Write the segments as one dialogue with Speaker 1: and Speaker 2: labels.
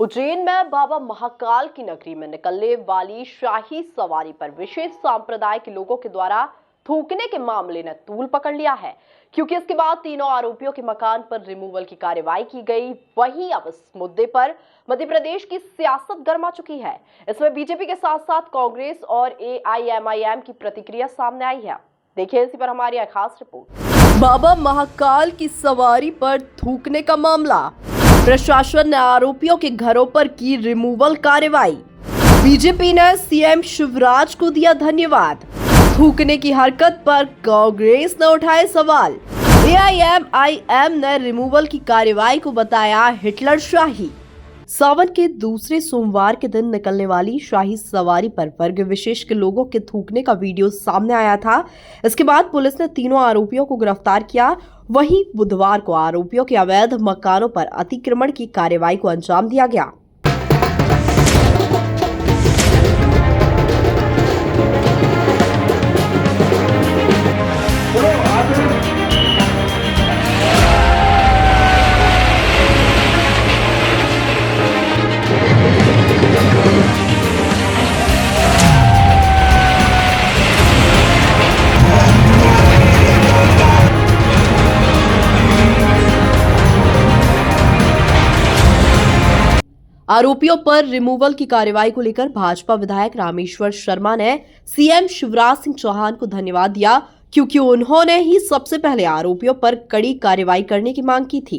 Speaker 1: उज्जैन में बाबा महाकाल की नगरी में निकलने वाली शाही सवारी पर विशेष संप्रदाय के लोगों के द्वारा थूकने के मामले ने तूल पकड़ लिया है, क्योंकि इसके बाद तीनों आरोपियों के मकान पर रिमूवल की कार्रवाई की गई। वहीं अब इस मुद्दे पर मध्य प्रदेश की सियासत गर्मा चुकी है। इसमें बीजेपी के साथ साथ कांग्रेस और AIMIM की प्रतिक्रिया सामने आई है। देखिए इसी पर हमारी खास रिपोर्ट। बाबा महाकाल की सवारी पर थूकने का मामला, प्रशासन ने आरोपियों के घरों पर की रिमूवल कार्रवाई। बीजेपी ने सीएम शिवराज को दिया धन्यवाद। थूकने की हरकत पर कांग्रेस ने उठाए सवाल। AIMIM ने रिमूवल की कार्रवाई को बताया हिटलर शाही। सावन के दूसरे सोमवार के दिन निकलने वाली शाही सवारी पर वर्ग विशेष के लोगों के थूकने का वीडियो सामने आया था। इसके बाद पुलिस ने तीनों आरोपियों को गिरफ्तार किया। वहीं बुधवार को आरोपियों के अवैध मकानों पर अतिक्रमण की कार्रवाई को अंजाम दिया गया। आरोपियों पर रिमूवल की कार्रवाई को लेकर भाजपा विधायक रामेश्वर शर्मा ने सीएम शिवराज सिंह चौहान को धन्यवाद दिया, क्योंकि उन्होंने ही सबसे पहले आरोपियों पर कड़ी कार्रवाई करने की मांग की थी।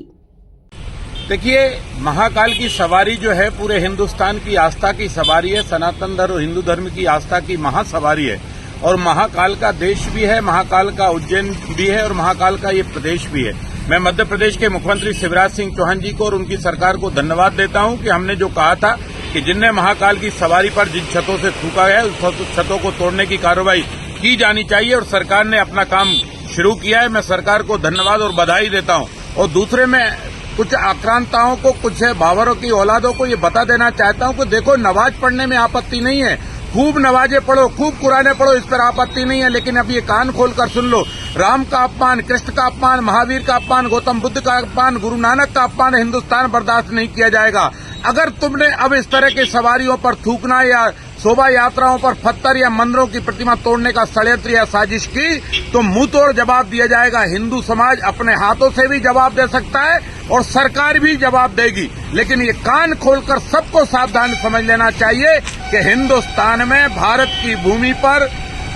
Speaker 2: देखिए, महाकाल की सवारी जो है पूरे हिंदुस्तान की आस्था की सवारी है, सनातन धर्म हिंदू धर्म की आस्था की महासवारी है। और महाकाल का देश भी है, महाकाल का उज्जैन भी है और महाकाल का ये प्रदेश भी है। मैं मध्य प्रदेश के मुख्यमंत्री शिवराज सिंह चौहान जी को और उनकी सरकार को धन्यवाद देता हूं कि हमने जो कहा था कि जिनने महाकाल की सवारी पर जिन छतों से थूका है उस छतों को तोड़ने की कार्रवाई की जानी चाहिए और सरकार ने अपना काम शुरू किया है। मैं सरकार को धन्यवाद और बधाई देता हूं। और दूसरे में कुछ आक्रांताओं को, कुछ बाबरों की औलादों को ये बता देना चाहता हूं कि देखो, नमाज पढ़ने में आपत्ति नहीं है, खूब नमाजें पढ़ो, खूब कुराने पढ़ो, इस पर आपत्ति नहीं है, लेकिन अब ये कान खोलकर सुन लो, राम का अपमान, कृष्ण का अपमान, महावीर का अपमान, गौतम बुद्ध का अपमान, गुरु नानक का अपमान हिंदुस्तान बर्दाश्त नहीं किया जाएगा। अगर तुमने अब इस तरह की सवारियों पर थूकना या शोभा यात्राओं पर पत्थर या मंदिरों की प्रतिमा तोड़ने का षड्यंत्र या साजिश की तो मुंह तोड़ जवाब दिया जाएगा। हिंदू समाज अपने हाथों से भी जवाब दे सकता है और सरकार भी जवाब देगी, लेकिन ये कान खोलकर सबको सावधान समझ लेना चाहिए कि हिंदुस्तान में भारत की भूमि पर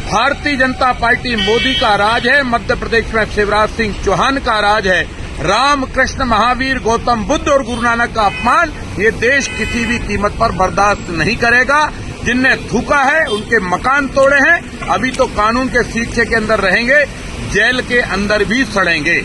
Speaker 2: भारतीय जनता पार्टी मोदी का राज है, मध्य प्रदेश में शिवराज सिंह चौहान का राज है। राम, कृष्ण, महावीर, गौतम बुद्ध और गुरु नानक का अपमान ये देश किसी भी कीमत पर बर्दाश्त नहीं करेगा। जिनने थूका है उनके मकान तोड़े हैं, अभी तो कानून के सीखे के अंदर रहेंगे, जेल के अंदर भी सड़ेंगे।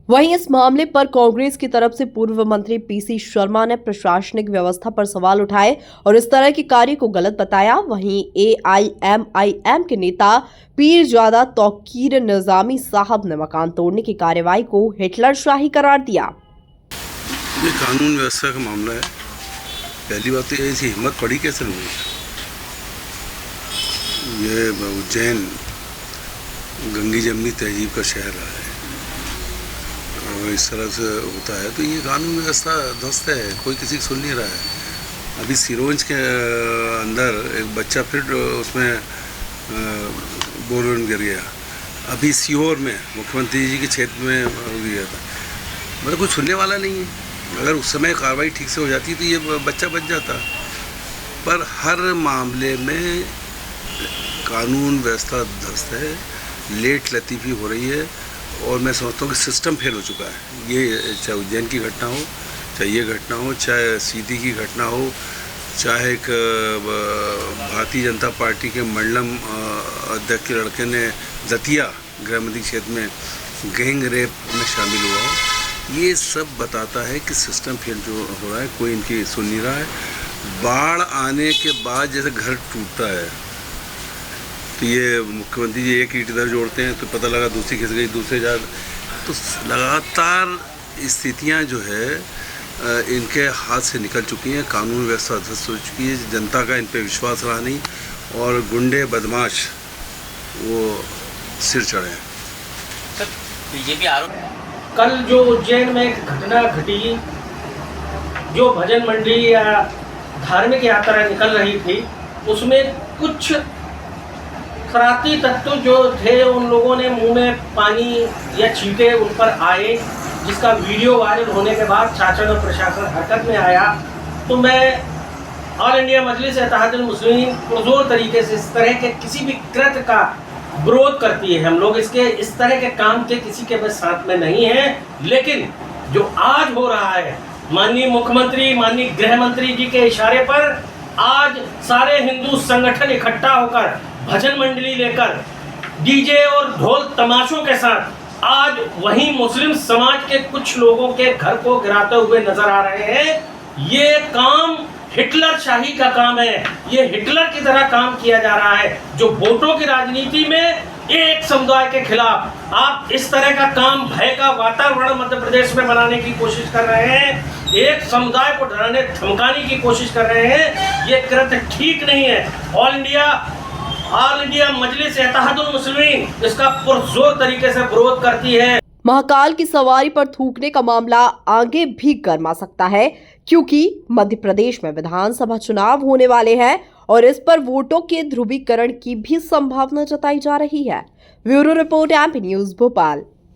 Speaker 1: वहीं इस मामले पर कांग्रेस की तरफ से पूर्व मंत्री PC शर्मा ने प्रशासनिक व्यवस्था पर सवाल उठाए और इस तरह के कार्य को गलत बताया। वहीं AIMIM के नेता पीरजादा तौकीर निजामी साहब ने मकान तोड़ने की कार्रवाई को हिटलर शाही करार दिया।
Speaker 3: ये कानून व्यवस्था का मामला है। पहली बात तो ऐसी हिम्मत पड़ी कैसे लोगों की? ये उज्जैन गंगी जमनी तहजीब का शहर रहा है और इस तरह से होता है तो ये कानून व्यवस्था ध्वस्त है, कोई किसी की सुन नहीं रहा है। अभी सिरोंज के अंदर एक बच्चा फिर उसमें बोरवेल गिर गया। अभी सीहोर में मुख्यमंत्री जी के क्षेत्र में गिरा था। मतलब कुछ सुनने वाला नहीं है। अगर उस समय कार्रवाई ठीक से हो जाती तो ये बच्चा बच जाता। पर हर मामले में कानून व्यवस्था ध्वस्त है, लेट लतीफ़ी हो रही है और मैं समझता हूँ कि सिस्टम फेल हो चुका है। ये चाहे उज्जैन की घटना हो, चाहे ये घटना हो, चाहे सीधी की घटना हो, चाहे एक भारतीय जनता पार्टी के मंडलम अध्यक्ष के लड़के ने दतिया गृहमंत्री क्षेत्र में गैंग रेप में शामिल हुआ हो, ये सब बताता है कि सिस्टम फेल जो हो रहा है, कोई इनकी सुन नहीं रहा है। बाढ़ आने के बाद जैसे घर टूटता है तो ये मुख्यमंत्री जी एक ईंट इधर जोड़ते हैं तो पता लगा दूसरी खिस गई, दूसरे जा, तो लगातार स्थितियां जो है इनके हाथ से निकल चुकी हैं। कानून व्यवस्था ध्वस्त हो चुकी है, जनता का इन पे विश्वास रहा नहीं और गुंडे बदमाश वो सिर चढ़े हैं।
Speaker 4: सर, बीजेपी आरोप
Speaker 5: कल जो उज्जैन में एक घटना घटी
Speaker 4: जो भजन मंडली या धार्मिक यात्रा निकल रही थी उसमें कुछ खराती तत्व जो थे उन लोगों ने मुंह में पानी या छींटे उन पर आए, जिसका वीडियो वायरल होने के बाद शासन और प्रशासन हरकत में आया। तो मैं ऑल इंडिया मजलिस इत्तेहादुल मुस्लिमीन पुरजोर तरीके से इस तरह के किसी भी कृत्य का विरोध करती है। हम लोग इस तरह के काम के किसी के बस साथ में नहीं है। लेकिन जो आज हो रहा है, माननीय मुख्यमंत्री, माननीय गृह मंत्री जी के इशारे पर आज सारे हिंदू संगठन इकट्ठा होकर भजन मंडली लेकर डीजे और ढोल तमाशों के साथ आज वहीं मुस्लिम समाज के कुछ लोगों के घर को गिराते हुए नजर आ रहे हैं। ये काम हिटलर शाही का काम है। ये हिटलर की तरह काम किया जा रहा है, जो वोटों की राजनीति में एक समुदाय के खिलाफ आप इस तरह का काम, भय का वातावरण मध्य प्रदेश में बनाने की कोशिश कर रहे हैं, एक समुदाय को डराने धमकाने की कोशिश कर रहे हैं। ये कृत्य ठीक नहीं है। ऑल इंडिया मजलिस इत्तेहादुल मुस्लिमीन इसका पुरजोर तरीके से विरोध करती है।
Speaker 1: महाकाल की सवारी पर थूकने का मामला आगे भी गर्मा सकता है, क्योंकि मध्य प्रदेश में विधानसभा चुनाव होने वाले हैं और इस पर वोटों के ध्रुवीकरण की भी संभावना जताई जा रही है। Bureau report, MP news, Bhopal.